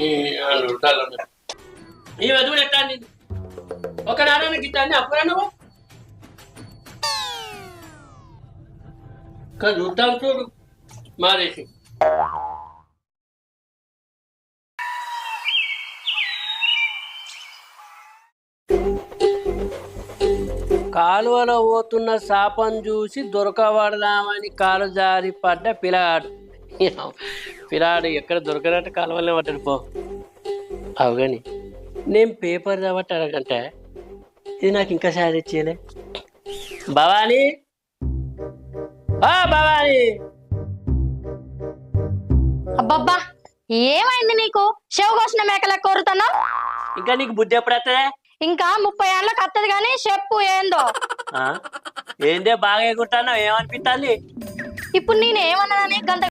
ఈ చుట్టాలు ఈ వధువులు ఎట్లా అండి ఒక నారాయణకి ఇట్లా అండి అప్పుడా నువ్వు చుట్టాలు చూడు మారేసి కాలువలో పోతున్న సాపం చూసి దొరకబడదామని కాలు జారి పడ్డ పిల్లాడు పిల్లాడు ఎక్కడ దొరకనట్టు కాలువలే పడ్డాడు పో అవుగాని నేను పేపర్ కాబట్టి అడగంటే ఇది నాకు ఇంకా సార్ ఇచ్చేయలే భవానీ భవానీ అబ్బబ్బా ఏమైంది నీకు చెవు కోసిన మేకల కోరుతున్నావు ఇంకా నీకు బుద్ధి ఎప్పుడు వస్తుందే ఇంకా 30 ఏళ్ళకి వస్తుంది కానీ చెప్పు ఏందో ఏందే బాగా ఎగురుతున్నావు ఏమనిపిస్తుంది ఇప్పుడు నేను ఏమన్నానని గంత